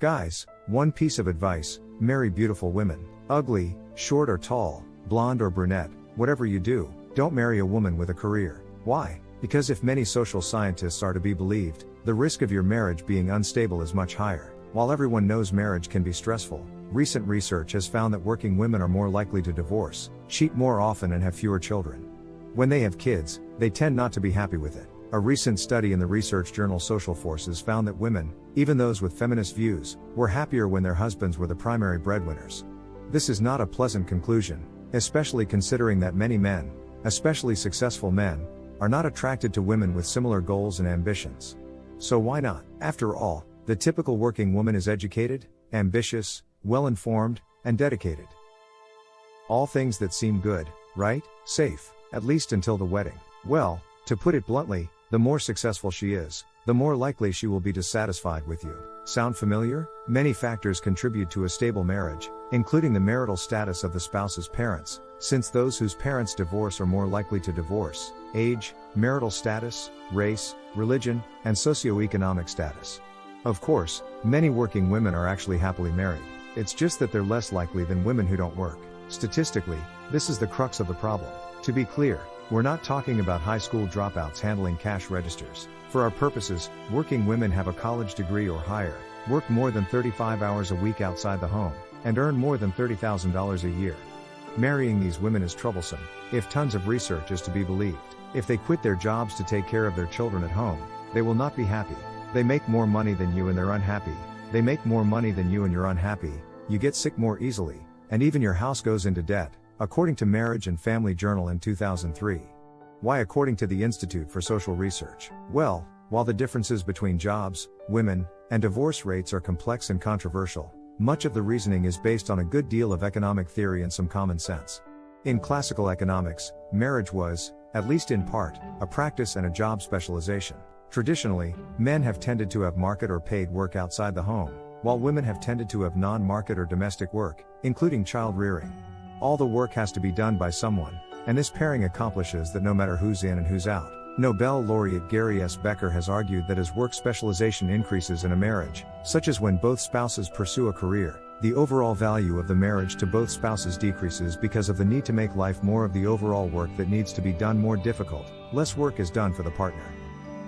Guys, one piece of advice: marry beautiful women. Ugly, short or tall, blonde or brunette, whatever you do, don't marry a woman with a career. Why? Because if many social scientists are to be believed, the risk of your marriage being unstable is much higher. While everyone knows marriage can be stressful, recent research has found that working women are more likely to divorce, cheat more often and have fewer children. When they have kids, they tend not to be happy with it. A recent study in the research journal Social Forces found that women, even those with feminist views, were happier when their husbands were the primary breadwinners. This is not a pleasant conclusion, especially considering that many men, especially successful men, are not attracted to women with similar goals and ambitions. So why not? After all, the typical working woman is educated, ambitious, well-informed, and dedicated. All things that seem good, right? Safe, at least until the wedding. Well, to put it bluntly, the more successful she is, the more likely she will be dissatisfied with you. Sound familiar? Many factors contribute to a stable marriage, including the marital status of the spouse's parents, since those whose parents divorce are more likely to divorce: age, marital status, race, religion, and socioeconomic status. Of course, many working women are actually happily married. It's just that they're less likely than women who don't work. Statistically, this is the crux of the problem. To be clear, we're not talking about high school dropouts handling cash registers. For our purposes, working women have a college degree or higher, work more than 35 hours a week outside the home, and earn more than $30,000 a year. Marrying these women is troublesome, if tons of research is to be believed. If they quit their jobs to take care of their children at home, they will not be happy. They make more money than you and they're unhappy. They make more money than you and you're unhappy. You get sick more easily, and even your house goes into debt, according to Marriage and Family Journal in 2003. Why? According to the Institute for Social Research. Well, while the differences between jobs, women, and divorce rates are complex and controversial, much of the reasoning is based on a good deal of economic theory and some common sense. In classical economics, marriage was, at least in part, a practice and a job specialization. Traditionally, men have tended to have market or paid work outside the home, while women have tended to have non-market or domestic work, including child rearing. All the work has to be done by someone, and this pairing accomplishes that no matter who's in and who's out. Nobel laureate Gary S. Becker has argued that as work specialization increases in a marriage, such as when both spouses pursue a career, the overall value of the marriage to both spouses decreases because of the need to make life more of the overall work that needs to be done more difficult. Less work is done for the partner.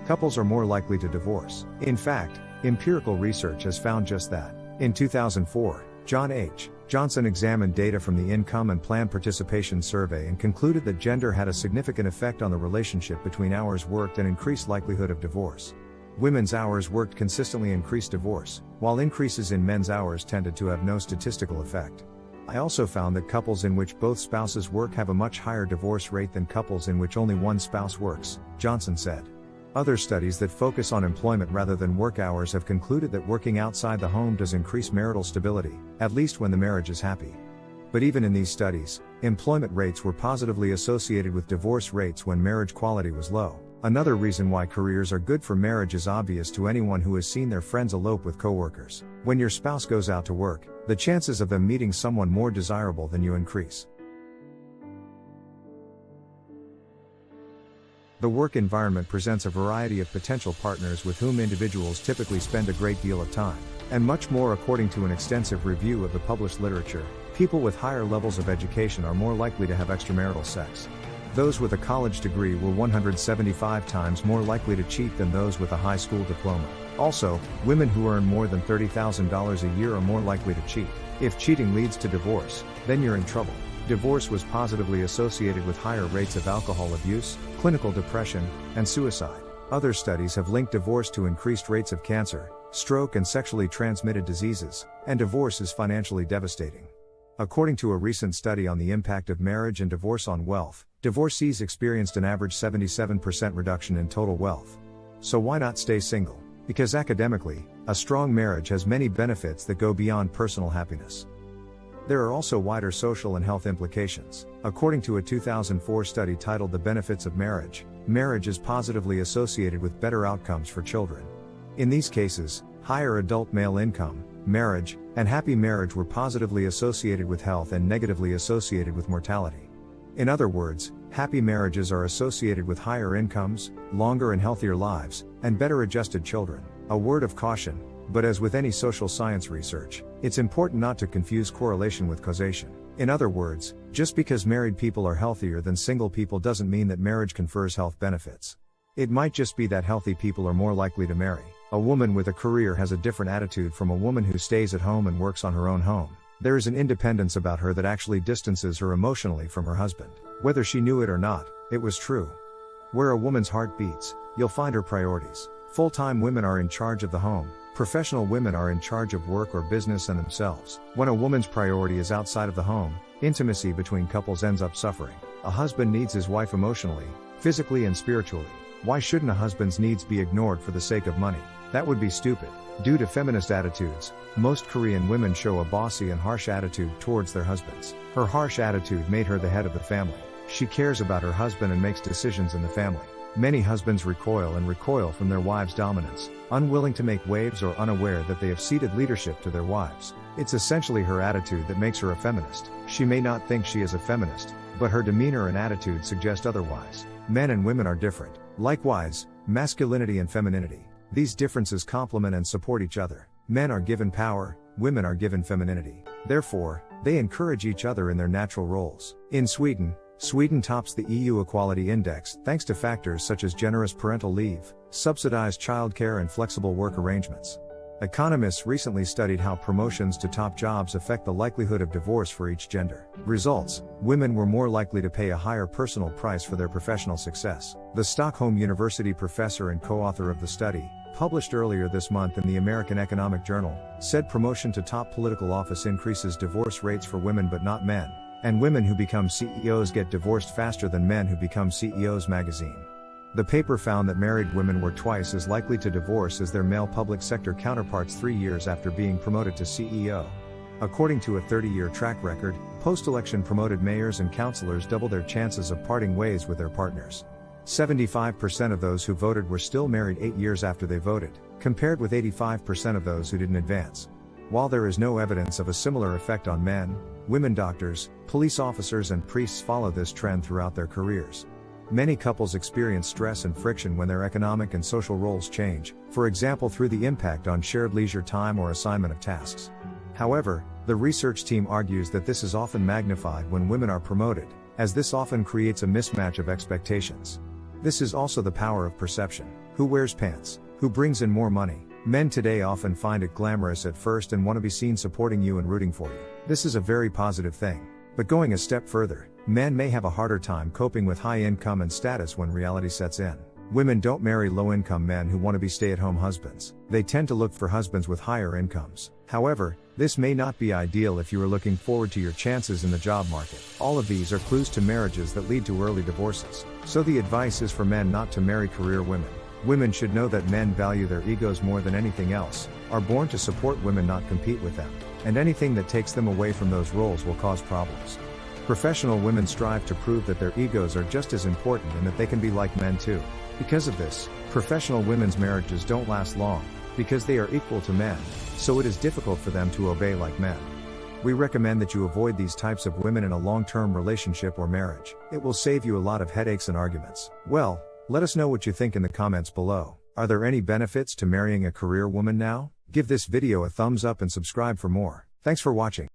Couples are more likely to divorce. In fact, empirical research has found just that. In 2004, John H. Johnson examined data from the Income and Plan Participation Survey and concluded that gender had a significant effect on the relationship between hours worked and increased likelihood of divorce. Women's hours worked consistently increased divorce, while increases in men's hours tended to have no statistical effect. I also found that couples in which both spouses work have a much higher divorce rate than couples in which only one spouse works, Johnson said. Other studies that focus on employment rather than work hours have concluded that working outside the home does increase marital stability, at least when the marriage is happy. But even in these studies, employment rates were positively associated with divorce rates when marriage quality was low. Another reason why careers are good for marriage is obvious to anyone who has seen their friends elope with coworkers. When your spouse goes out to work, the chances of them meeting someone more desirable than you increase. The work environment presents a variety of potential partners with whom individuals typically spend a great deal of time, and much more. According to an extensive review of the published literature, people with higher levels of education are more likely to have extramarital sex. Those with a college degree were 175 times more likely to cheat than those with a high school diploma. Also, women who earn more than $30,000 a year are more likely to cheat. If cheating leads to divorce, then you're in trouble. Divorce was positively associated with higher rates of alcohol abuse, clinical depression, and suicide. Other studies have linked divorce to increased rates of cancer, stroke, and sexually transmitted diseases, and divorce is financially devastating. According to a recent study on the impact of marriage and divorce on wealth, divorcees experienced an average 77% reduction in total wealth. So why not stay single? Because academically, a strong marriage has many benefits that go beyond personal happiness. There are also wider social and health implications. According to a 2004 study titled The Benefits of Marriage, marriage is positively associated with better outcomes for children. In these cases, higher adult male income, marriage, and happy marriage were positively associated with health and negatively associated with mortality. In other words, happy marriages are associated with higher incomes, longer and healthier lives, and better adjusted children. A word of caution: But as with any social science research, it's important not to confuse correlation with causation. In other words, just because married people are healthier than single people doesn't mean that marriage confers health benefits. It might just be that healthy people are more likely to marry. A woman with a career has a different attitude from a woman who stays at home and works on her own home. There is an independence about her that actually distances her emotionally from her husband. Whether she knew it or not, it was true. Where a woman's heart beats, you'll find her priorities. Full-time women are in charge of the home. Professional women are in charge of work or business and themselves. When a woman's priority is outside of the home, intimacy between couples ends up suffering. A husband needs his wife emotionally, physically and spiritually. Why shouldn't a husband's needs be ignored for the sake of money? That would be stupid. Due to feminist attitudes, most Korean women show a bossy and harsh attitude towards their husbands. Her harsh attitude made her the head of the family. She cares about her husband and makes decisions in the family. Many husbands recoil from their wives' dominance, unwilling to make waves or unaware that they have ceded leadership to their wives. It's essentially her attitude that makes her a feminist. She may not think she is a feminist, but her demeanor and attitude suggest otherwise. Men and women are different. Likewise, masculinity and femininity. These differences complement and support each other. Men are given power, women are given femininity. Therefore, they encourage each other in their natural roles. In Sweden tops the EU Equality Index thanks to factors such as generous parental leave, subsidized childcare and flexible work arrangements. Economists recently studied how promotions to top jobs affect the likelihood of divorce for each gender. Results: women were more likely to pay a higher personal price for their professional success. The Stockholm University professor and co-author of the study, published earlier this month in the American Economic Journal, said promotion to top political office increases divorce rates for women but not men. And women who become CEOs get divorced faster than men who become CEOs magazine. The paper found that married women were twice as likely to divorce as their male public sector counterparts 3 years after being promoted to CEO. According to a 30-year track record, post-election promoted mayors and councilors double their chances of parting ways with their partners. 75% of those who voted were still married 8 years after they voted, compared with 85% of those who didn't advance. While there is no evidence of a similar effect on men, women doctors, police officers and priests follow this trend throughout their careers. Many couples experience stress and friction when their economic and social roles change, for example through the impact on shared leisure time or assignment of tasks. However, the research team argues that this is often magnified when women are promoted, as this often creates a mismatch of expectations. This is also the power of perception. Who wears pants? Who brings in more money? Men today often find it glamorous at first and want to be seen supporting you and rooting for you. This is a very positive thing. But going a step further, men may have a harder time coping with high income and status when reality sets in. Women don't marry low-income men who want to be stay-at-home husbands. They tend to look for husbands with higher incomes. However, this may not be ideal if you are looking forward to your chances in the job market. All of these are clues to marriages that lead to early divorces. So the advice is for men not to marry career women. Women should know that men value their egos more than anything else, are born to support women, not compete with them, and anything that takes them away from those roles will cause problems. Professional women strive to prove that their egos are just as important and that they can be like men too. Because of this, professional women's marriages don't last long, because they are equal to men, so it is difficult for them to obey like men. We recommend that you avoid these types of women in a long-term relationship or marriage. It will save you a lot of headaches and arguments. Well, let us know what you think in the comments below. Are there any benefits to marrying a career woman now? Give this video a thumbs up and subscribe for more. Thanks for watching.